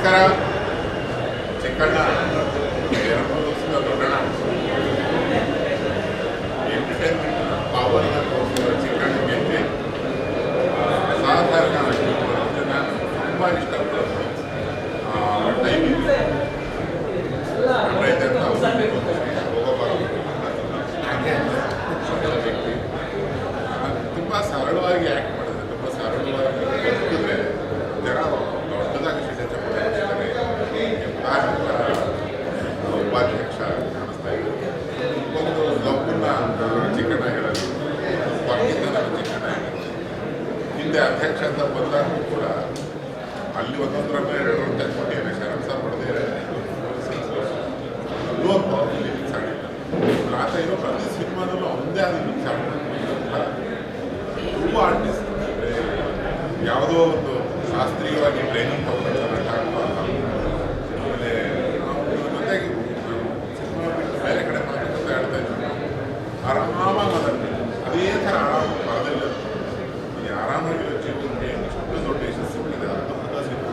ನಮಸ್ಕಾರ. ಚಿಕ್ಕಣ್ಣ 2 ವರ್ಷದ ದೊಡ್ಡಣ್ಣ ಎಂಟರ್ಟೈನ್ಮೆಂಟ್ ಪವರ್ನ ತೋರಿಸಿರೋ ಚಿಕ್ಕಣ್ಣಗೆ ಸಾಧಾರಣ ನಾನು ತುಂಬ ಇಷ್ಟಪಡೋದು. ಟೈಮಿಂಗ್ ರೈತ ಹೋಗಬಾರದು ವ್ಯಕ್ತಿ ತುಂಬ ಸರಳವಾಗಿ ಆ್ಯಕ್ಟ್ ಮಾಡಿದ್ರೆ, ತುಂಬ ಸರಳವಾಗಿ ಬದುಕಿದ್ರೆ ಜನ ದೊಡ್ಡದಾಗಿ ಸಿದ್ಧತೆ ಉಪಾಧ್ಯಕ್ಷ ಕಾಣಿಸ್ತಾ ಇದ್ದಾರೆ. ಒಂದು ಲವ್ನ ಚಿಕ್ಕಣ್ಣ ಹೇಳೋದು ಪಕ್ಕಿಂದ ನಾನು ಚಿಕ್ಕಣ್ಣ ಹೇಳೋದು. ಹಿಂದೆ ಅಧ್ಯಕ್ಷ ಅಂತ ಬಂದಾಗೂ ಕೂಡ ಅಲ್ಲಿ ಒಂದೊಂದರ ಮೇಲೆ 2 ತೆಗೆದುಕೊಂಡಿದ್ದೇನೆ. ಶರತ್ ಸರ್ ಹೊಡೆದೇ ಲೋನ್ ಪವರ್ ಲಿಮಿಕ್ಸ್ ಆಗಿಲ್ಲ. ಆತ ಇರೋ ಪ್ರತಿ ಸಿನಿಮಾದಲ್ಲೂ ಒಂದೇ ಆದ ಲಿಮಿಕ್ಸ್ ಆಗ್ತದೆ. ತುಂಬ ಆರ್ಟಿಸ್ಟ್ ಯಾವುದೋ ಒಂದು ಶಾಸ್ತ್ರೀಯವಾಗಿ ಟ್ರೈನಿಂಗ್ ತಗೊಂಡು ಚೆನ್ನಾಗಿ ಆಗ್ತಾ ಆಮೇಲೆ ನಾವು ಜೊತೆಗೆ ಸಿನಿಮಾ ಬಿಟ್ಟು ಬೇರೆ ಕಡೆ ಮಾತುಕತೆ ಆಡ್ತಾ ಇದ್ವಿ. ಆರಾಮಾಗಿ ಮಾತಾಡ್ತೀವಿ. ಅದೇ ಥರ ಆರಾಮ ಬರೋದಿಲ್ಲ. ಈ ಆರಾಮಾಗಿರೋ ಜೀವನಕ್ಕೆ ಎಷ್ಟು ದೊಡ್ಡ ಯಶಸ್ಸು ಇದೆ. ಅದ್ಭುತ ಸಿನಿಮಾ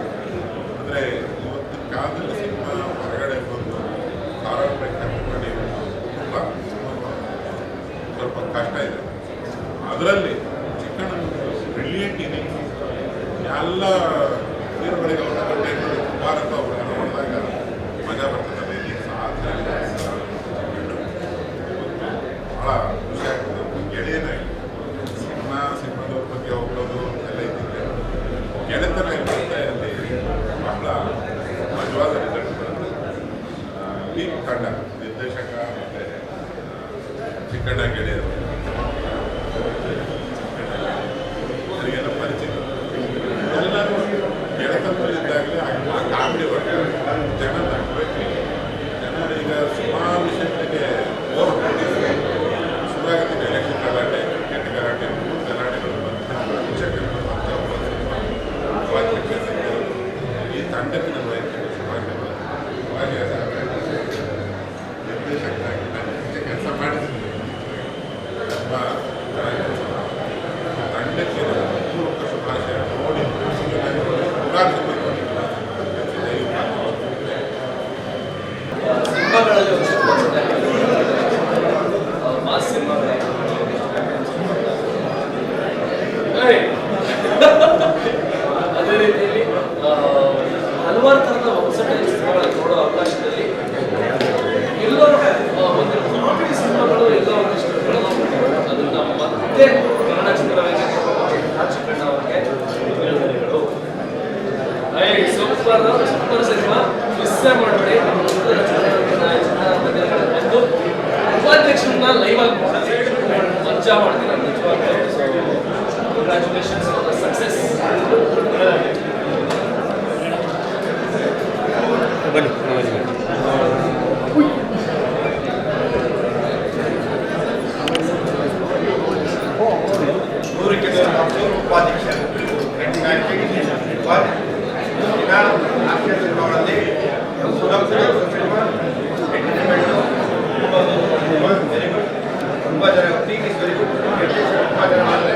ಅಂದರೆ ಇವತ್ತಿನ ಕಾಲದಲ್ಲಿ ಸಿನಿಮಾ ಹೊರಗಡೆ ಬಂದು ಸಾರ್ವಜನಿಕ ಮಾಡಿ ತುಂಬ ಸ್ವಲ್ಪ ಕಷ್ಟ ಇದೆ. ಅದರಲ್ಲಿ ಚಿಕ್ಕಣ್ಣ ಬ್ರಿಲಿಯಂಟ್ ಇನ್ನಿಂಗ್ಸ್ ಎಲ್ಲ ಹೀರೋಗಳಿಗೆ ಅವರ ಕಂಟೆಂಟ್ ಭಾರತ ಅವರನ್ನು ನೋಡಿದಾಗ ಮಜಾ ಬರ್ತದೆ. ಇನ್ನಿಂಗ್ಸ್ ಆದ ಭಾಳ ಖುಷಿ ಆಗ್ತದೆ. ಗೆಳೆಯನಾಗಿ ಸಿನಿಮಾದವ್ರ ಬಗ್ಗೆ ಹೋಗೋದು ಎಲ್ಲ ಇದ್ದಿದ್ದೆ ಗೆಳೆತನ ಇರುತ್ತೆ. ಅಲ್ಲಿ ಬಹಳ ಮಜವಾದ ರಿಸಲ್ಟ್ ಬರುತ್ತೆ. ಈ ತಂಡ ನಿರ್ದೇಶಕ ಮತ್ತು ಚಿಕ್ಕಣ್ಣ ಗೆಳೆಯರು ಅವರಿಗೆಲ್ಲ ಪರಿಚಯ. ಎಲ್ಲರೂ ಗೆಳೆತನದಲ್ಲಿದ್ದಾಗಲೇ ಆ ಕಾಮಿಡಿ ವರ್ಗ ಜನ ತಗೋಬೇಕು. ಜನ ಈಗ ಸುಮಾರು ವಿಷಯಗಳಿಗೆ ಓರ್ ಶುರುವಾಗುತ್ತೆ. ಎಲೆಕ್ಷನ್ ಗಲಾಟೆ, ಕ್ರಿಕೆಟ್ ಗಲಾಟೆ, ಗಲಾಟೆಗಳು ಈ ತಂಡಕ್ಕೆ ನಮ್ಮ ವೈಯಕ್ತಿಕ ಶುಭಾಶಯಗಳು. ಹಾಗೆ ನಿರ್ದೇಶಕರಾಗಿ ನಾನು ಹೆಚ್ಚು ಕೆಲಸ ಮಾಡಿದ್ದೀನಿ. ತುಂಬ ಚೆನ್ನಾಗಿ ಕೆಲಸ ಮಾಡಿ ತಂಡಕ್ಕೆ ಪೂರ್ವಕ ಶುಭಾಶಯ ನೋಡಿ ಮಾಸ್ ಸಿನಿಮಾಗಳೇ ಅದೇ ರೀತಿಯಲ್ಲಿ ಹಲವಾರು ಥರದ ಹೊಸ ಸಿನಿಮಾಗಳನ್ನು ನೋಡೋ ಅವಕಾಶದಲ್ಲಿ ಎಲ್ಲರೂ ಒಂದು ಕಾಮಿಡಿ ಸಿನಿಮಾಗಳು ಎಲ್ಲ ಒಂದಿಷ್ಟು ಅದನ್ನು ಮತ್ತೆ ಕನ್ನಡ ಚಿತ್ರರಂಗಕ್ಕೆ ಚಿಕ್ಕಣ್ಣ ಅವರಿಗೆ ಅಭಿನಂದನೆಗಳು. ಸೂಪರ್ ಸಿನಿಮಾ ಮಿಸ್ ಮಾಡಬೇಡಿ. ಬಂದು ಉಪಾಧ್ಯಕ್ಷರನ್ನ ಲೈವ್ ಆಗಿ ಮಜಾ ಮಾಡ್ತೀನಿ ನಿಜವಾಗ್ಲೂ. Congratulations for the success. ಬನ್ನಿ ಉಪಾಧ್ಯಕ್ಷ ತುಂಬ ಜನ ಟೀಮ್ ಇಸ್ ವೆರಿ ಗುಡ್. ತುಂಬ ಜನ ಮಾಡಿದ್ರೆ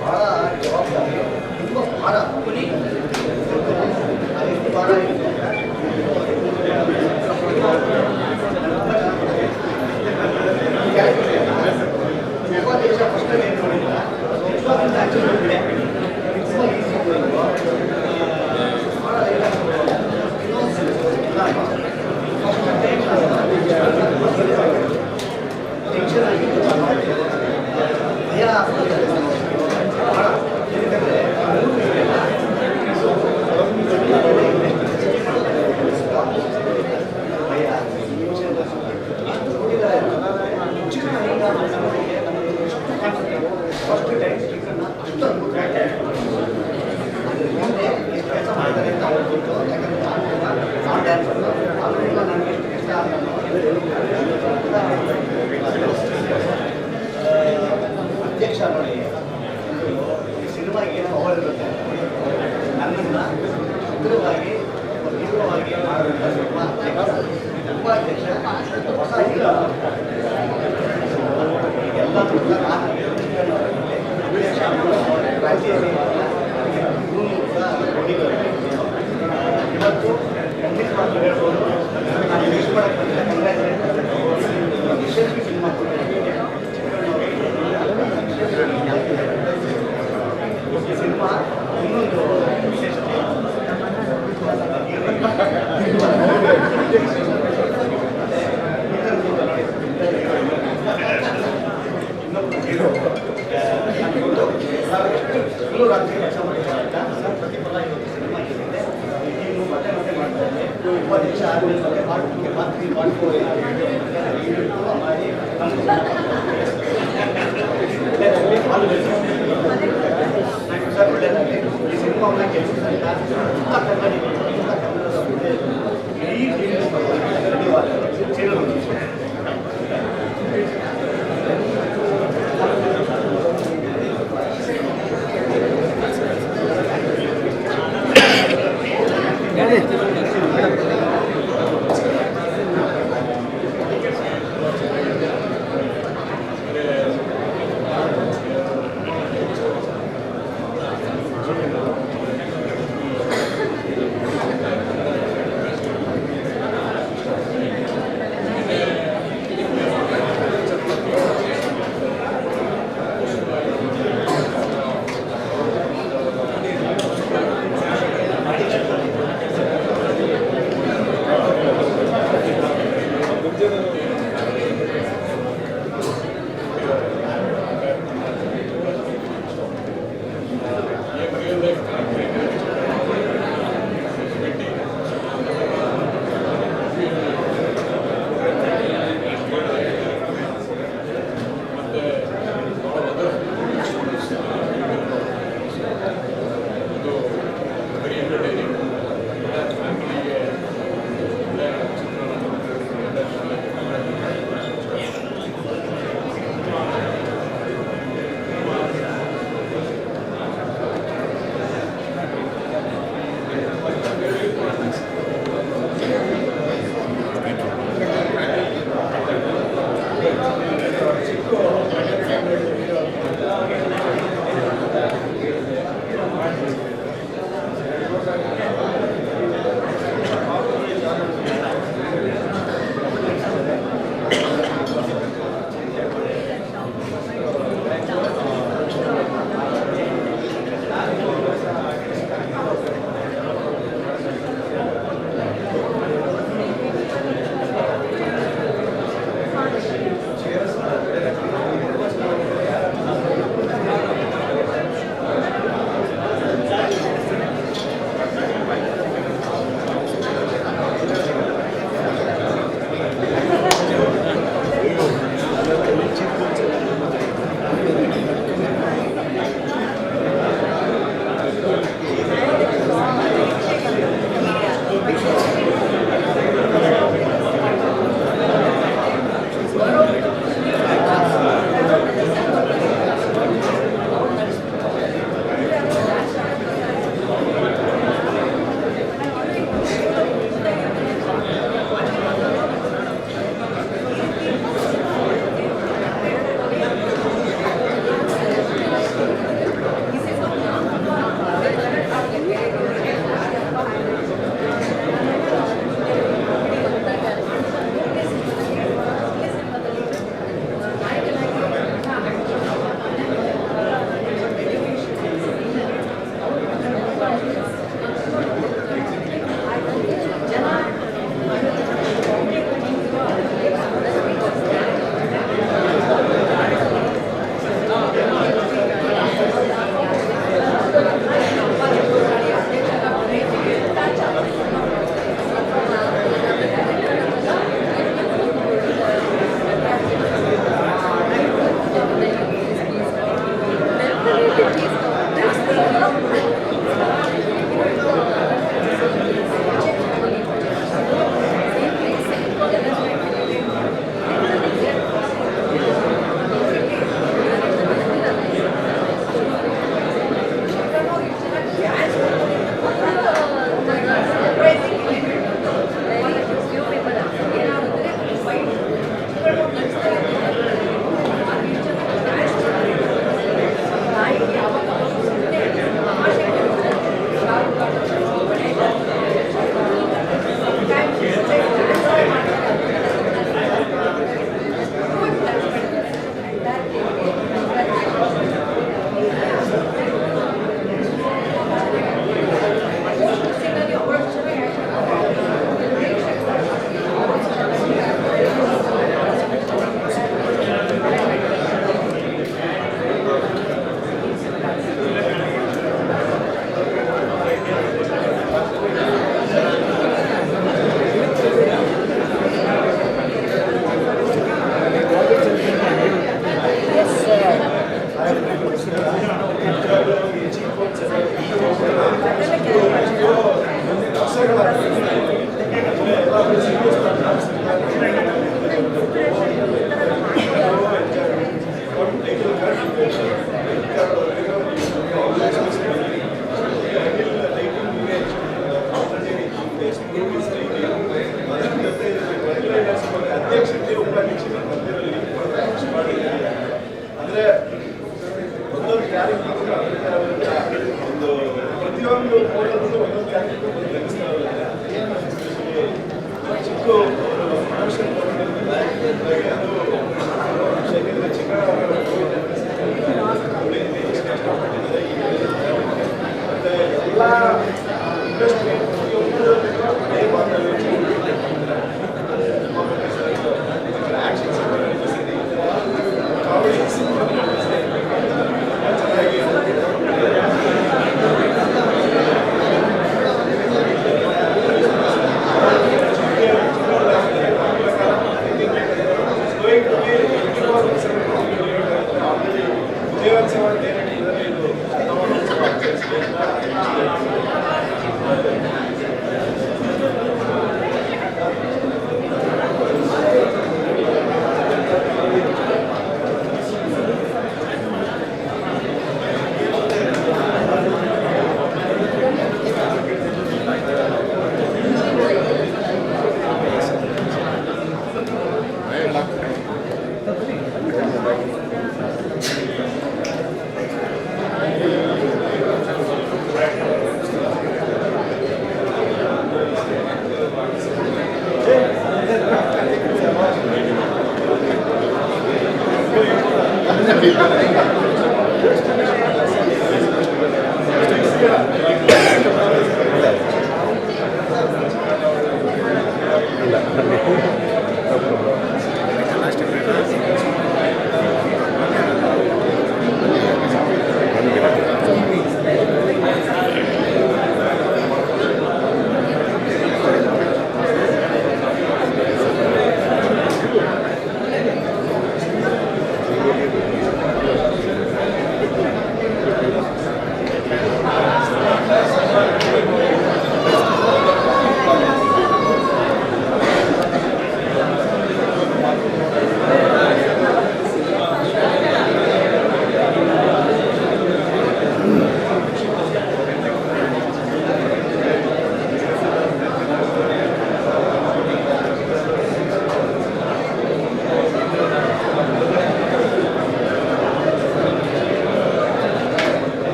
ಭಾಳ ಜವಾಬ್ದಾರಿ ತುಂಬ ಭಾರ ಎಷ್ಟು ಭಾರ ಇದೆ ಉಪಾಧ್ಯಕ್ಷ ಫಸ್ಟ್ ಏನು ನೋಡಿಲ್ಲ ತುಂಬ ಈಸಿ ಭಾಳ ಟೆನ್ಷನ್ ಆಗಿತ್ತು ಭಯ ಭಾಳ ಫಸ್ಟ್ ಟೈಮ್ ಮುಂದೆ ಎಷ್ಟು ಕೆಲಸ ಮಾಡ್ತಾರೆ ಅಂತ ಅವ್ರು ಗೊತ್ತು. ಯಾಕಂದರೆ ನಾನು ಡ್ಯಾನ್ಸ್ ಆಮೇಲೆ ನನಗೆ ಎಷ್ಟು ಕೆಲಸ ಅಧ್ಯಕ್ಷ ನೋಡಿ ಈ ಸಿನಿಮಾಗೆ ಏನೋ ಅವಳಿರುತ್ತೆ ನನ್ನನ್ನು ಹತ್ತಿರವಾಗಿ ತೀವ್ರವಾಗಿ ಮಾಡುವಂಥ ಸಿನಿಮಾ ಉಪಾಧ್ಯಕ್ಷ ಹೊಸ ಹೀರೋ ಎಲ್ಲ ಇವತ್ತು ಖಂಡಿತ ಹೇಳ್ಬೋದು ನಾನು ಯೂಸ್ ಮಾಡೋಕ್ಕೆ ಯಶಸ್ವಿ ಸಿನಿಮಾ ಈ ಸಿನಿಮಾ ಇನ್ನೊಂದು ವಿಶೇಷತೆ ಇನ್ನೊಂದು ಹೀರೋ ಎಲ್ಲೂ ರಾತ್ರಿ ಕೆಲಸ ಮಾಡಿದ್ದಾರೆ ಪ್ರತಿಫಲ ಇವತ್ತು ಸಿನಿಮಾ ಇದೆ. ಇನ್ನು ಮತ್ತೆ ಮತ್ತೆ ಮಾಡ್ತಾರೆ ಉಪಾಧ್ಯಕ್ಷ ಆದಮೇಲೆ ಮತ್ತೆ ಪಾರ್ಟಿ ಮಾಡಿ ಸರ್ ಒಳ್ಳೆಯದಾಗಲಿ. ಈ ಸಿನಿಮಾವನ್ನ ಕೆಲಸದಿಂದ ತುಂಬ ಕನ್ನಡಿಗರು ತುಂಬ ಕನ್ನಡದ ಮುಂದೆ ಇಡೀ ಧನ್ಯವಾದಗಳು ಸೇರಲು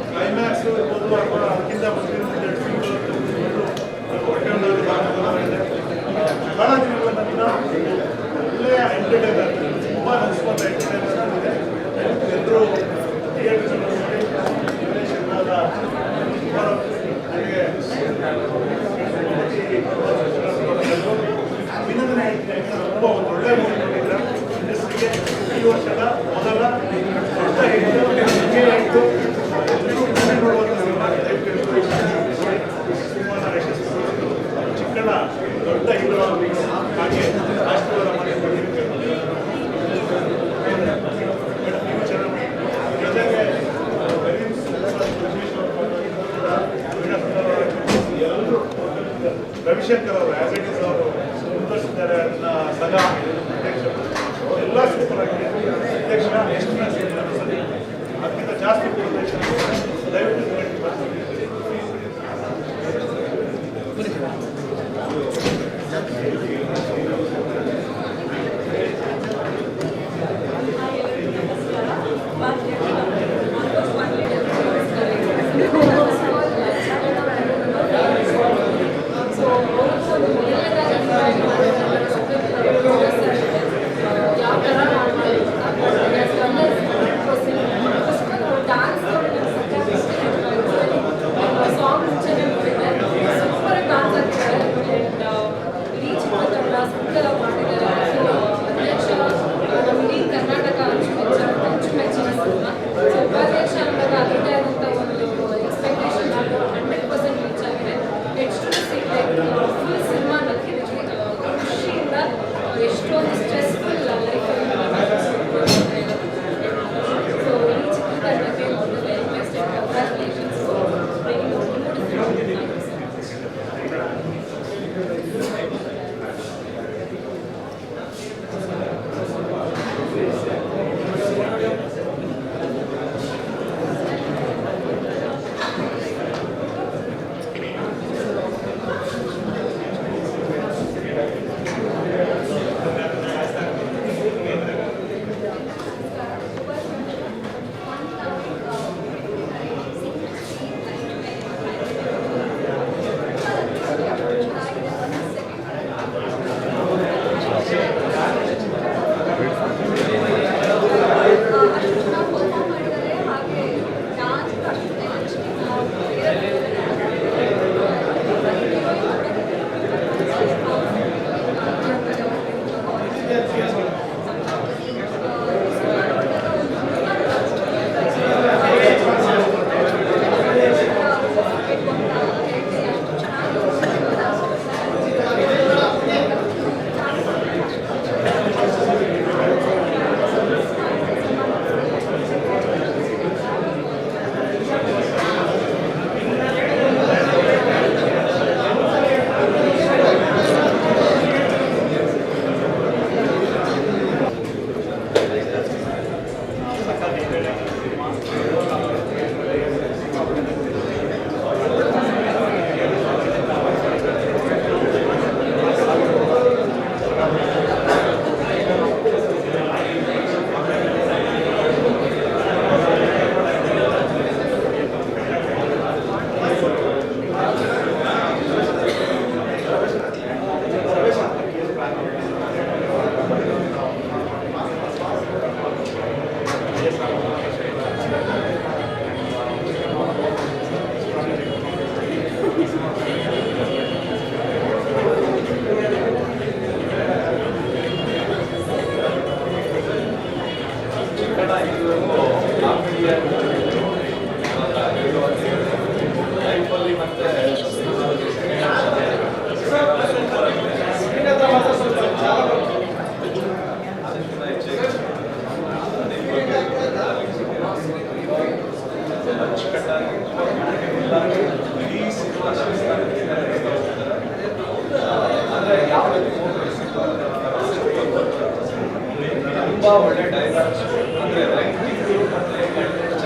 ಕ್ಲೈಮ್ಯಾಕ್ಸ್ ಇರ್ಬೋದು ಅಥವಾ ಅದಕ್ಕಿಂತ ಬಹಳ ದಿನಗಳ ನಂತರ ಒಳ್ಳೆಯ ಎಂಟರ್ಟೈನರ್ ತುಂಬ ಅನಿಸ್ಕೊಂಡ ಎಂಟರ್ಟೈನರ್ ಇದೆ. ಎಲ್ಲರೂ ಥಿಯೇಟರ್ ನೋಡಿ ವಿದೇಶದ ನನಗೆ ಅಭಿನಂದನೆ ತುಂಬ ಒಂದು ಒಳ್ಳೆಯ ಮೂವಿ ನೋಡಿದ್ರೆ ಇಂಡಸ್ಟ್ರಿಗೆ ಈ ವರ್ಷದ ಮೊದಲ ದೊಡ್ಡ ಹಿಟ್ಟು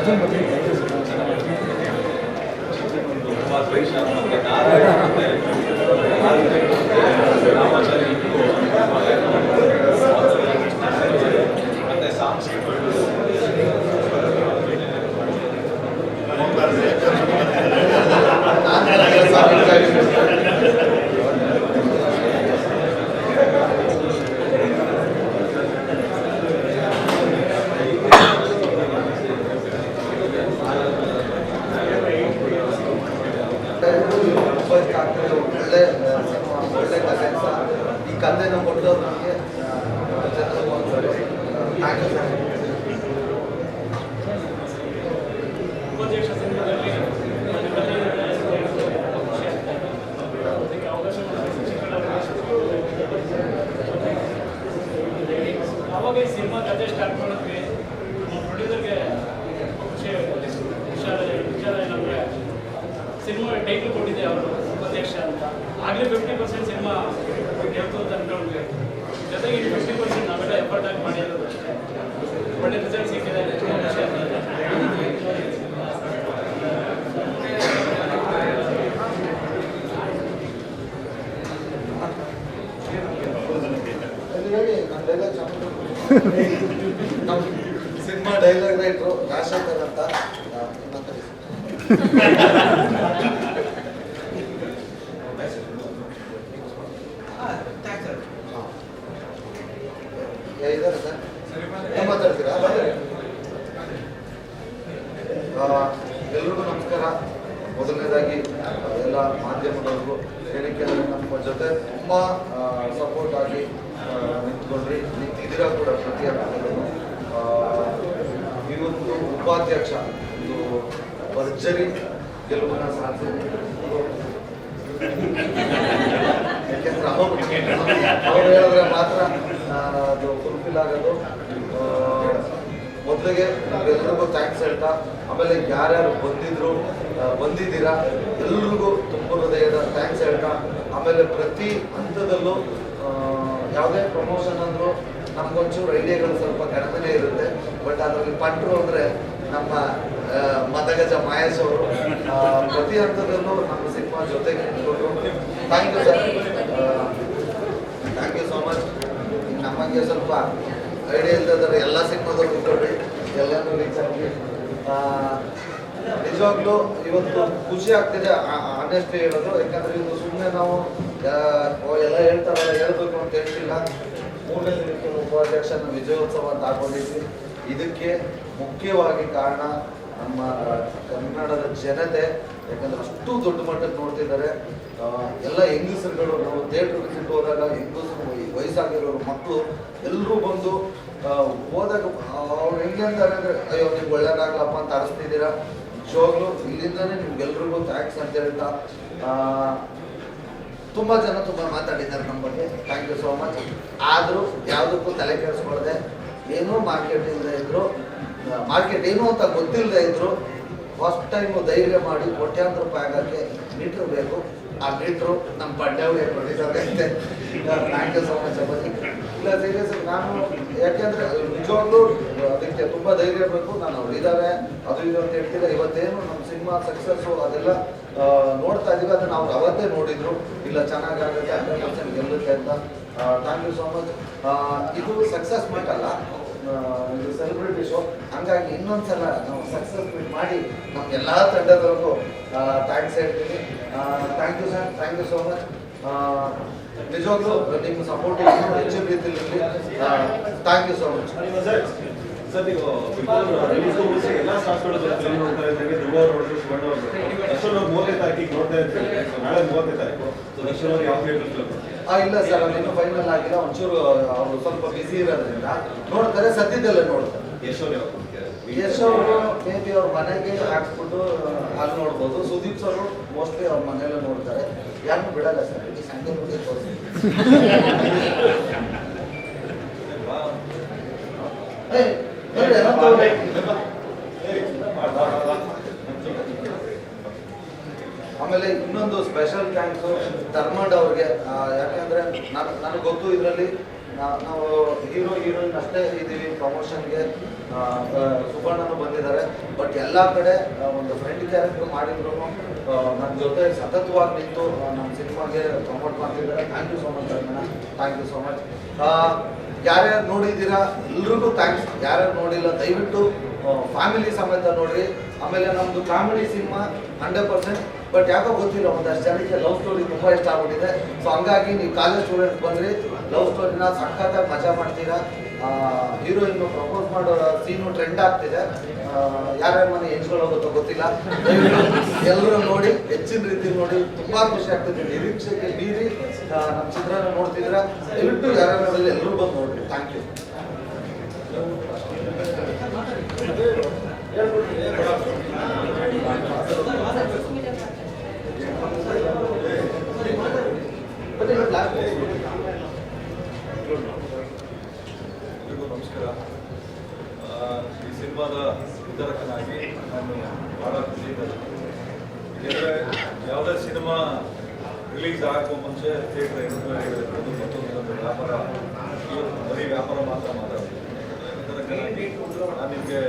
ಮತ್ತೆ ಸಾಂಸ್ಕೃತಿಕ ಒಳ್ಳೆ ಕಥೆ ಈ ಕಥೆನ ಕೊಟ್ಟರು ನಮಗೆ ಉಪಾಧ್ಯಕ್ಷ ಸಂಘದಲ್ಲಿ ಅದಕ್ಕೆ ಅವಕಾಶ ಆವಾಗ ಈ ಸಿನಿಮಾ ಕಥೆ ಸ್ಟಾರ್ಟ್ ಮಾಡಿದ್ವಿ ನಮ್ಮ ಪ್ರೊಡ್ಯೂಸರ್ಗೆ ವಿಚಾರ ಏನಂದರೆ ಸಿನಿಮಾ ಟೈಟ್ಲ್ ಕೊಟ್ಟಿದ್ದೆ ಅವರು ಉಪಾಧ್ಯಕ್ಷ ಅಂತ ಆಗಲೇ 50% ಸಿನಿಮಾ ಗೆಲ್ತು ಅಂತ ಅಂದ್ಕೊಂಡ್ವಿ ಜೊತೆಗೆ 50% ನಾವೆಲ್ಲ ಎಫರ್ಟ್ ಆಗಿ ಮಾಡಿರೋದು ಅಷ್ಟೇ ಒಳ್ಳೆ ರಿಸಲ್ಟ್ ಸಿಕ್ಕಿದೆ ಖುಷಿ ಆಗ್ತದೆ. ನಮ್ಮ ಸಿನಿಮಾ ಡೈಲಾಗ್ ರೈಟ್ರು ರಾಜಶೇಖರ್ ಅಂತ ಇದ್ದಾರೆ ಸರ್ ಏನು ಮಾತಾಡ್ತೀರಾ? ಎಲ್ರಿಗೂ ನಮಸ್ಕಾರ. ಮೊದಲನೇದಾಗಿ ಎಲ್ಲ ಮಾಧ್ಯಮದವ್ರಿಗೂ ಏನಕ್ಕೆ ನಮ್ಮ ಜೊತೆ ತುಂಬ ಸಪೋರ್ಟ್ ಆಗಿ ನಿಂತ್ಕೊಂಡ್ರಿ, ನಿಂತಿದ್ದೀರಾ ಕೂಡ ಪ್ರತಿಯೊಂದು. ಇವತ್ತು ಉಪಾಧ್ಯಕ್ಷ ಒಂದು ಭರ್ಜರಿ ಗೆಲುವನ್ನ ಸಾಧಿಸಿದೆ. ಯಾಕೆಂದ್ರೆ ಅವ್ರು ಹೇಳಿದ್ರೆ ಮಾತ್ರ ಅದು ಫುಲ್ಫಿಲ್ ಆಗೋದು. ಮೊದಲಿಗೆ ಎಲ್ರಿಗೂ ಥ್ಯಾಂಕ್ಸ್ ಹೇಳ್ತಾ, ಆಮೇಲೆ ಯಾರ್ಯಾರು ಬಂದಿದ್ದೀರಾ ಎಲ್ರಿಗೂ ತುಂಬ ಹೃದಯದ ಥ್ಯಾಂಕ್ಸ್ ಹೇಳ್ತಾ, ಆಮೇಲೆ ಪ್ರತಿ ಹಂತದಲ್ಲೂ ಯಾವುದೇ ಪ್ರಮೋಷನ್ ಅಂದರೂ ನಮ್ಗೊಂಚೂರು ಐಡಿಯಾಗಳು ಸ್ವಲ್ಪ ಕಡಿಮೆನೇ ಇರುತ್ತೆ. ಬಟ್ ಅದರಲ್ಲಿ ಪಂಟ್ರು ಅಂದರೆ ನಮ್ಮ ಮದಗಜ ಮಹೇಶ್ ಅವರು ಪ್ರತಿ ಹಂತದಲ್ಲೂ ನಮ್ಮ ಸಿನಿಮಾ ಜೊತೆಗೆ ನಿಂತ್ಕೊಂಡು thank you sir, thank you so much. ನಮಗೆ ಸ್ವಲ್ಪ ಐಡಿಯಾ ಇಲ್ಲದ್ರೆ ಎಲ್ಲ ಸಿನಿಮಾದವ್ರು ನಿಂತ್ಕೊಂಡ್ರಿ, ಎಲ್ಲನೂ ರೀಚ್ ಆಗಿ ನಿಜವಾಗ್ಲೂ ಇವತ್ತು ಖುಷಿ ಆಗ್ತಿದೆ ಆನೆಸ್ಟ್ಲಿ ಹೇಳೋದು. ಯಾಕಂದ್ರೆ ಇದು ಸುಮ್ಮನೆ ನಾವು ಎಲ್ಲ ಹೇಳ್ತಾರಲ್ಲ ಹೇಳ್ಬೇಕು ಅಂತ ಹೇಳ್ತಿಲ್ಲ. 3ನೇ ದಿನಕ್ಕೆ ಉಪಾಧ್ಯಕ್ಷನ ವಿಜಯೋತ್ಸವ ಅಂತ ಹಾಕೊಂಡಿದ್ವಿ. ಇದಕ್ಕೆ ಮುಖ್ಯವಾಗಿ ಕಾರಣ ನಮ್ಮ ಕನ್ನಡದ ಜನತೆ. ಯಾಕಂದ್ರೆ ಅಷ್ಟು ದೊಡ್ಡ ಮಟ್ಟಕ್ಕೆ ನೋಡ್ತಿದ್ದಾರೆ. ಎಲ್ಲ ಹೆಂಗಸರುಗಳು ನಾವು ಥಿಯೇಟ್ರ್ ವಿಸಿಟ್ ಹೋದಾಗ ಹೆಂಗಸರು, ವಯಸ್ಸಾಗಿರೋರು, ಮಕ್ಕಳು ಎಲ್ಲರೂ ಬಂದು ಹೋದಾಗ ಅವ್ರು ಹೆಂಗೆ ಅಂತಾರೆ ಅಂದರೆ, ಅಯ್ಯೋ ನೀವು ಒಳ್ಳೇದಾಗ್ಲಪ್ಪ ಅಂತ ಅನಿಸ್ತಿದ್ದೀರಾ. ನಿಜವಾಗ್ಲೂ ಇಲ್ಲಿಂದಾನೇ ನಿಮ್ಗೆಲ್ರಿಗೂ ಥ್ಯಾಂಕ್ಸ್ ಅಂತ ಹೇಳ್ತಾ, ತುಂಬ ಜನ ತುಂಬ ಮಾತಾಡಿದ್ದಾರೆ ನಮ್ಮ ಬಗ್ಗೆ, ಥ್ಯಾಂಕ್ ಯು ಸೋ ಮಚ್. ಆದರೂ ಯಾವುದಕ್ಕೂ ತಲೆ ಕೆಡಿಸ್ಕೊಳ್ದೆ, ಏನೂ ಮಾರ್ಕೆಟ್ ಇಲ್ಲದೆ ಇದ್ರು, ಮಾರ್ಕೆಟ್ ಏನು ಅಂತ ಗೊತ್ತಿಲ್ಲದೆ ಇದ್ರು, ಫಸ್ಟ್ ಟೈಮು ಧೈರ್ಯ ಮಾಡಿ ಕೋಟ್ಯಾಂತರ ರೂಪಾಯಿ ಆಗೋಕ್ಕೆ ಮೀಟ್ರ್ ಬೇಕು. ಆ ಮೀಟ್ರು ನಮ್ಮ ಪಡ್ಡವ್ರಿಗೆ ಕೊಟ್ಟಿದ್ದಾರೆ ಅಂತೆ. ಥ್ಯಾಂಕ್ ಯು ಸೋ ಮಚ್ ಅಪ್ಪಾಜಿ. ಇಲ್ಲ ಸೀರಿಯಸ್, ನಾನು ಯಾಕೆಂದರೆ ನಿಜವಾಗ್ಲೂ ಅದಕ್ಕೆ ತುಂಬ ಧೈರ್ಯ ಬೇಕು. ನಾನು ಅವ್ರು ಇದ್ದಾರೆ ಅದು ಇದು ಅಂತ ಹೇಳ್ತಿಲ್ಲ. ಇವತ್ತೇನು ನಮ್ಮ ಸಿನಿಮಾ ಸಕ್ಸಸ್ಸು ಅದೆಲ್ಲ ನೋಡ್ತಾ ಇದ್ದೀವಿ, ಅದನ್ನು ಅವ್ರು ಅವತ್ತೇ ನೋಡಿದ್ರು. ಇಲ್ಲ ಚೆನ್ನಾಗಾಗುತ್ತೆ, 100% ಗೆಲ್ಲುತ್ತೆ ಅಂತ. Thank you so much. ಇದು ಸಕ್ಸಸ್ ಮೀಟ್ ಅಲ್ಲ, ಇದು ಸೆಲೆಬ್ರಿಟಿ ಶೋ. ಹಂಗಾಗಿ ಇನ್ನೊಂದ್ಸಲ ನಾವು ಸಕ್ಸಸ್ ಮೀಟ್ ಮಾಡಿ ನಮ್ಗೆಲ್ಲ ತಂಡದವ್ರಿಗೂ ಥ್ಯಾಂಕ್ಸ್ ಹೇಳ್ತೀನಿ. Thank you sir, thank you so much. ನಿಜವಾಗ್ಲೂ ನಿಮ್ಮ ಸಪೋರ್ಟ್ ಹೆಚ್ಚಿನ ರೀತಿಯಲ್ಲಿ thank you so much. Sir, ನೀವು ಎಲ್ಲ ಸ್ಟಾಫ್ಗಳು ಫಿಲ್ಮ್ ನೋಡ್ತಾರೆ ಇದ್ದಂಗೆ ಧ್ರುವ ನೋಡಿದ್ರು, ಶಿವಣ್ಣ ಅವರು ಅಷ್ಟೊಂದು 3ನೇ ತಾರೀಕಿಗೆ ನೋಡ್ತಾ ಇರ್ತೀವಿ. ನಾಳೆ 30ನೇ ತಾರೀಕು ಅಷ್ಟೊಂದು ಯಾವ ಥಿಯೇಟರ್? ಇಲ್ಲ ಸರ್, ಅದಿನ್ನೂ ಫೈನಲ್ ಆಗಿಲ್ಲ. ಒಂಚೂರು ಅವರು ಸ್ವಲ್ಪ ಬ್ಯುಸಿ ಇರೋದ್ರಿಂದ ನೋಡ್ತಾರೆ, ಸದ್ಯದಲ್ಲೇ ನೋಡ್ತಾರೆ. ಯಶ್ ಅವರು ಮೇ ಬಿ ಅವ್ರ ಮನೆಗೆ ಹಾಕ್ಸ್ಬಿಟ್ಟು ಅಲ್ಲಿ ನೋಡ್ಬೋದು. ಸುದೀಪ್ ಸರ್ ಮೋಸ್ಟ್ಲಿ ಅವ್ರ ಮನೆಯಲ್ಲೇ ನೋಡ್ತಾರೆ. ಯಾರನ್ನೂ ಬಿಡಲ್ಲ ಸರ್, ಈ ಸಂಡೆ ಬಗ್ಗೆ ತೋರಿಸಿ. ಆಮೇಲೆ ಇನ್ನೊಂದು ಸ್ಪೆಷಲ್ ಥ್ಯಾಂಕ್ಸು ಧರ್ಮಂಡ್ ಅವ್ರಿಗೆ. ಯಾಕೆಂದರೆ ನನಗೆ ಗೊತ್ತು ಇದರಲ್ಲಿ ನಾವು ಹೀರೋಯಿನ್ ಅಷ್ಟೇ ಇದ್ದೀವಿ ಪ್ರಮೋಷನ್ಗೆ. ಸುವರ್ಣನು ಬಂದಿದ್ದಾರೆ, ಬಟ್ ಎಲ್ಲ ಕಡೆ ಒಂದು ಫ್ರೆಂಡ್ ಕ್ಯಾರೆಕ್ಟರ್ ಮಾಡಿದ್ರು ನನ್ನ ಜೊತೆ ಸತತವಾಗಿ ನಿಂತು ನಮ್ಮ ಸಿನಿಮಾಗೆ ಪ್ರಮೋಟ್ ಮಾಡ್ತಿದ್ದಾರೆ. ಥ್ಯಾಂಕ್ ಯು ಸೋ ಮಚ್ ಅಣ್ಣ, ಥ್ಯಾಂಕ್ ಯು ಸೋ ಮಚ್. ಯಾರ್ಯಾರು ನೋಡಿದ್ದೀರಾ ಎಲ್ರಿಗೂ ಥ್ಯಾಂಕ್ಸ್. ಯಾರ್ಯಾರು ನೋಡಿಲ್ಲ ದಯವಿಟ್ಟು ಫ್ಯಾಮಿಲಿ ಸಮೇತ ನೋಡ್ರಿ. ಆಮೇಲೆ ನಮ್ಮದು ಕಾಮಿಡಿ ಸಿನಿಮಾ 100%, ಬಟ್ ಯಾಕೋ ಗೊತ್ತಿಲ್ಲ ಒಂದಷ್ಟು ಜನಕ್ಕೆ ಲವ್ ಸ್ಟೋರಿ ತುಂಬ ಇಷ್ಟ ಆಗ್ಬಿಟ್ಟಿದೆ. ಸೊ ಹಂಗಾಗಿ ನೀವು ಕಾಲೇಜ್ ಸ್ಟೂಡೆಂಟ್ಸ್ ಬಂದ್ರಿ, ಲವ್ ಸ್ಟೋರಿನ ಸಖತ್ತಾಗಿ ಮಜಾ ಮಾಡ್ತೀರಾ. ಹೀರೋಯಿನ್ನು ಪ್ರಪೋಸ್ ಮಾಡೋ ಸೀನು ಟ್ರೆಂಡ್ ಆಗ್ತಿದೆ. ಯಾರ್ಯಾರ ಮನೆ ಹೆಂಚ್ಕೊಳ್ಳೋಗುತ್ತೋ ಗೊತ್ತಿಲ್ಲ, ಎಲ್ಲರೂ ನೋಡಿ, ಹೆಚ್ಚಿನ ರೀತಿ ನೋಡಿ. ತುಂಬ ಖುಷಿ ಆಗ್ತಿದೆ. ನಿರೀಕ್ಷೆಗೆ ಮೀರಿ ನಮ್ಮ ಚಿತ್ರನ ನೋಡ್ತಿದ್ದೀರಾ. ದಯವಿಟ್ಟು ಯಾರ್ಯಾರು ನೋಡಿದ್ರೆ ಎಲ್ಲರೂ ಬಂದು ನೋಡ್ರಿ. Thank you. ಎಲ್ರಿಗೂ ನಮಸ್ಕಾರ. ಈ ಸಿನಿಮಾದ ವಿತರಕನಾಗಿ ನಾನು ಭಾಳ ಖುಷಿ ಇದೆ. ಏಕೆಂದರೆ ಯಾವುದೇ ಸಿನಿಮಾ ರಿಲೀಸ್ ಆಗೋ ಮುಂಚೆ ಥಿಯೇಟರ್ ಇರ್ಬೋದು, ಮತ್ತೊಂದು ವ್ಯಾಪಾರ, ಬರೀ ವ್ಯಾಪಾರ ಮಾತ್ರ ಮಾತಾಡ್ತೀನಿ. ವಿತರಕನಾಗಿ ನಾನು ನಿಮಗೆ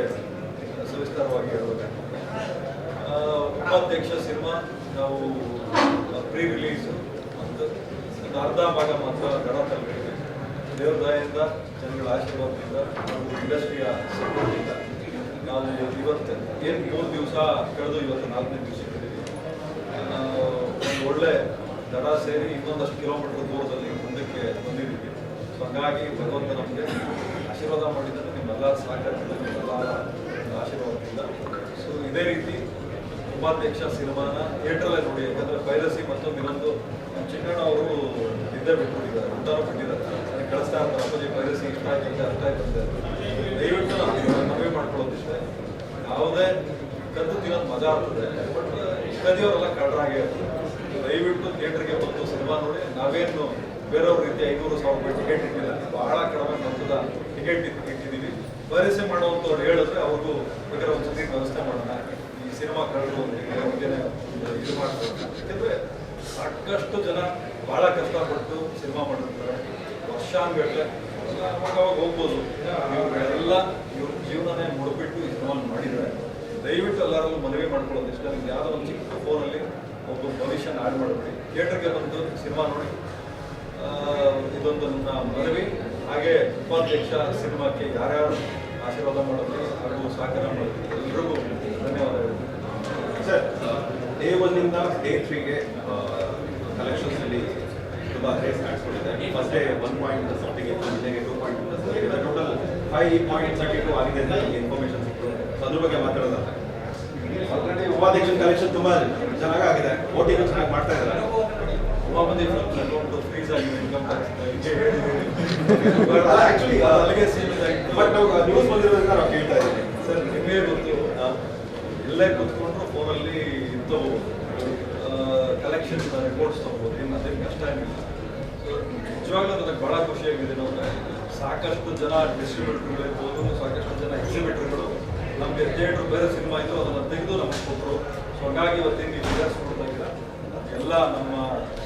ಸವಿಸ್ತಾರವಾಗಿ ಹೇಳಬೇಕು. ಉಪಾಧ್ಯಕ್ಷ ಸಿನಿಮಾ ನಾವು ಪ್ರೀ ರಿಲೀಸ್ ಒಂದು ಅರ್ಧ ಭಾಗ ಮಾತ್ರ ಗಡ ತಲುಪಿದೆ. ದೇವ್ರ ದಯೆಯಿಂದ, ಜನಗಳ ಆಶೀರ್ವಾದದಿಂದ, ಹಾಗೂ ಇಂಡಸ್ಟ್ರಿಯ ಸಪೋರ್ಟಿಂದ ನಾವು ಇವತ್ತು ಏನು 3 ದಿವಸ ಕಳೆದು ಇವತ್ತು 4ನೇ ದಿವಸಕ್ಕಿದ್ದೀವಿ. ಒಂದು ಒಳ್ಳೆ ದಡ ಸೇರಿ ಇನ್ನೊಂದಷ್ಟು ಕಿಲೋಮೀಟರ್ ದೂರದಲ್ಲಿ ಮುಂದಕ್ಕೆ ಬಂದಿದ್ದೀವಿ. ಸೊ ಹಾಗಾಗಿ ಭಗವಂತ ನಮಗೆ ಆಶೀರ್ವಾದ ಮಾಡಿದರೆ ನಿಮ್ಮೆಲ್ಲರ ಸಹಕಾರದಿಂದ, ನಿಮ್ಮೆಲ್ಲರ ಆಶೀರ್ವಾದದಿಂದ. ಸೊ ಇದೇ ರೀತಿ ಉಪಾಧ್ಯಕ್ಷ ಸಿನಿಮಾನ ಥಿಯೇಟ್ರಲ್ಲೇ ನೋಡಿ. ಯಾಕಂದರೆ ಪೈರಸಿ ಮತ್ತೊಂದು ಇನ್ನೊಂದು ನಮ್ಮ ಚಿಕ್ಕಣ್ಣ ಅವರು ನಿದ್ದೆ ಬಿಟ್ಬಿಟ್ಟಿದ್ದಾರೆ, ಊಟನೂ ಬಿಟ್ಟಿದ್ದಾರೆ. ನನಗೆ ಕಳಿಸ್ತಾ ಇರ್ತಾರೆ, ಅಪ್ಪಾಜಿ ಪೈರಸಿ ಇಷ್ಟ ಆಯ್ತು ಅರ್ಥ ಆಯ್ತು ಅಂತ. ದಯವಿಟ್ಟು ನಮಗೆ ಮಾಡ್ಕೊಳ್ಳೋದಿಷ್ಟೇ, ಯಾವುದೇ ಕದ್ದು ತಿನ್ನೋದು ಮಜಾ ಆಗ್ತದೆ, ಬಟ್ ಕದಿಯವರೆಲ್ಲ ಕಳ್ಳರಾಗೇ ಇರ್ತದೆ. ದಯವಿಟ್ಟು ಥಿಯೇಟ್ರಿಗೆ ಬಂದು ಸಿನಿಮಾ ನೋಡಿ. ನಾವೇನು ಬೇರೆಯವ್ರ ರೀತಿ 500,000 ರೂಪಾಯಿ ಟಿಕೆಟ್ ಇಟ್ಟಿಲ್ಲ, ಭಾಳ ಕಡಿಮೆ ಮೊತ್ತದ ಟಿಕೆಟ್ ಇಟ್ಟಿದ್ದೀವಿ. ಪೈರಸಿ ಮಾಡುವಂಥವ್ರು ಹೇಳಿದ್ರೆ ಅವ್ರಿಗೂ ಬೇಕಾದ್ರೆ ಒಂದು ಸತಿ ವ್ಯವಸ್ಥೆ ಮಾಡೋಣ. ಈ ಸಿನಿಮಾ ಕಳೆದು ಅವ್ರಿಗೆ ಇದು ಮಾಡ್ತಾರೆ. ಯಾಕೆಂದರೆ ಸಾಕಷ್ಟು ಜನ ಭಾಳ ಕಷ್ಟಪಟ್ಟು ಸಿನಿಮಾ ಮಾಡಿರ್ತಾರೆ, ವರ್ಷಾನ್ಗಟ್ಟಲೆ. ಅವಾಗ ಹೋಗ್ಬೋದು. ಇವರೆಲ್ಲ ಇವ್ರ ಜೀವನನೇ ಮುಡ್ಬಿಟ್ಟು ಈ ಸಿನಿಮಾ ಮಾಡಿದ್ದಾರೆ. ದಯವಿಟ್ಟು ಎಲ್ಲರಲ್ಲೂ ಮನವಿ ಮಾಡ್ಕೊಳ್ಳೋದು ಇಷ್ಟ. ನಿಮ್ಗೆ ಯಾವುದೋ ಒಂದು ಚಿಕ್ಕ ಫೋನಲ್ಲಿ ಒಬ್ಬ ಭವಿಷ್ಯನ ಆಡ್ ಮಾಡಬೇಡಿ, ಥಿಯೇಟರ್ಗೆ ಬಂದು ಸಿನಿಮಾ ನೋಡಿ. ಇದೊಂದು ನನ್ನ ಮನವಿ. ಹಾಗೆ ಉಪಾಧ್ಯಕ್ಷ ಸಿನಿಮಾಕ್ಕೆ ಯಾರ್ಯಾರು ಆಶೀರ್ವಾದ ಮಾಡೋದು ಹಾಗೂ ಸಹಕಾರ ಮಾಡೋದು ಎಲ್ರಿಗೂ ಧನ್ಯವಾದಗಳು. ಸರ್, ಡೇ 1 ಡೇ 3ಗೆ ಕಲೆಕ್ಷನ್ಸಲ್ಲಿ ತುಂಬ ರೇಸ್ ಕಾಣಿಸ್ಕೊಂಡಿದೆ. ಫಸ್ಟ್ ಡೇ 1 ಸಮಥಿಂಗ್ ಇತ್ತು, ಜೊತೆಗೆ 2 ಟೋಟಲ್ 5.32 ಆಗಿದೆ ಅಂತ ನಮಗೆ ಇನ್ಫಾರ್ಮೇಷನ್ ಸಿಕ್ತು. ಸೊ ಅದ್ರ ಬಗ್ಗೆ ಮಾತಾಡೋದಾದ್ರೆ ಆಲ್ರೆಡಿ ಉಪಾಧ್ಯಕ್ಷನ ಕಲೆಕ್ಷನ್ ತುಂಬ ಚೆನ್ನಾಗಿ ಆಗಿದೆ, ವೋಟಿಂಗ್ ಚೆನ್ನಾಗಿ ಮಾಡ್ತಾ ಇದ್ದಾರೆ. ಉಮಾಪತಿ ಫಿಲ್ಮ್ಸ್ ಅಕೌಂಟ್ ಫ್ರೀಸ್ ಆಗಿದೆ, ಇನ್ಕಮ್ ಟ್ಯಾಕ್ಸ್ ಆ್ಯಕ್ಚುಲಿ ಅಲ್ಲಿಗೆ ಸೀಮಿತ ಆಗಿತ್ತು. ಬಟ್ ನಾವು ನ್ಯೂಸ್ ಬಂದಿರೋದ್ರಿಂದ ನಾವು ಕೇಳ್ತಾ ಇದ್ದೀವಿ. ಸರ್, ನಿಮಗೆ ಗೊತ್ತು, ಎಲ್ಲೇ ಕೂತ್ಕೊಂಡ್ರು ಫೋನಲ್ಲಿ ಇಂಥವು ಕಲೆಕ್ಷನ್ ರಿಪೋರ್ಟ್ಸ್ ತೊಗೋಬೋದು. ಏನು ಅದೇನು ಕಷ್ಟ ಏನಿಲ್ಲ. ಸೊ ನಿಜವಾಗ್ಲೂ ನನಗೆ ಭಾಳ ಖುಷಿಯಾಗಿದೆ. ಅಂದರೆ ಸಾಕಷ್ಟು ಜನ ಡಿಸ್ಟ್ರಿಬ್ಯೂಟರ್ಗಳಿರ್ಬೋದು, ಸಾಕಷ್ಟು ಜನ ಎಕ್ಸಿಬಿಟರ್ಗಳು ನಮಗೆ ಥಿಯೇಟ್ರ್ ಬೇರೆ ಸಿನಿಮಾ ಇತ್ತು, ಅದನ್ನು ತೆಗೆದು ನಮಗೆ ಕೊಟ್ಟರು. ಸೊ ಹಾಗಾಗಿ ಇವತ್ತಿನ ನೀವು ವಿಚಾರಿಸ್ ಕೊಡ್ತಾಯಿಲ್ಲ, ಎಲ್ಲ ನಮ್ಮ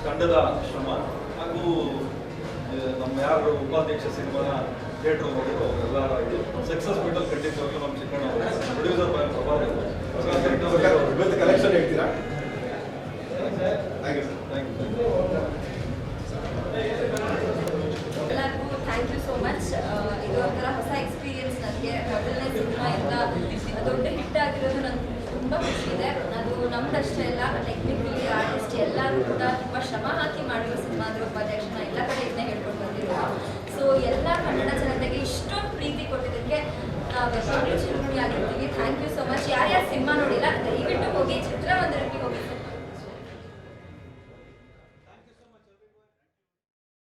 ತಂಡದ ಶ್ರಮ. ಹಾಗೂ ನಮ್ಮ ಯಾರು ಉಪಾಧ್ಯಕ್ಷ ಸಿನಿಮಾನ ಥಿಯೇಟ್ರ್ ನೋಡಿದ್ರು ಅವರೆಲ್ಲರ ಇದು ಸಕ್ಸಸ್ ಮೀಟಲ್ಲಿ ಖಂಡಿತವಾಗ್ಲೂ ನಮ್ಮ ಚಿಕ್ಕಣ್ಣ ಅವರು ಪ್ರೊಡ್ಯೂಸರ್ ಪ್ರಭಾವ ಇವತ್ತು ಕಲೆಕ್ಷನ್ ಹೇಳ್ತೀರಾ? Thank you sir. Thank you. ಎಲ್ಲರಿಗೂ ಥ್ಯಾಂಕ್ ಯು ಸೋ ಮಚ್. ಇದು ಒಂಥರ ಹೊಸ ಎಕ್ಸ್ಪೀರಿಯನ್ಸ್ ನನಗೆ. ಮೊದಲನೇ ಸಿನಿಮಾ ಇಂದ ದೊಡ್ಡ ಹಿಟ್ ಆಗಿರೋದು ನನಗೆ ತುಂಬ ಖುಷಿ ಇದೆ. ಅದು ನಮ್ದಷ್ಟೇ ಅಲ್ಲ, ಟೆಕ್ನಿಕಲಿ ಆರ್ಟಿಸ್ಟ್ ಎಲ್ಲರೂ ಕೂಡ ತುಂಬ ಶ್ರಮ ಹಾಕಿ ಮಾಡಿರೋ ಸಿನಿಮಾ. ಅಂದರೆ ಉಪಾಧ್ಯಕ್ಷನ ಎಲ್ಲ ಕಡೆ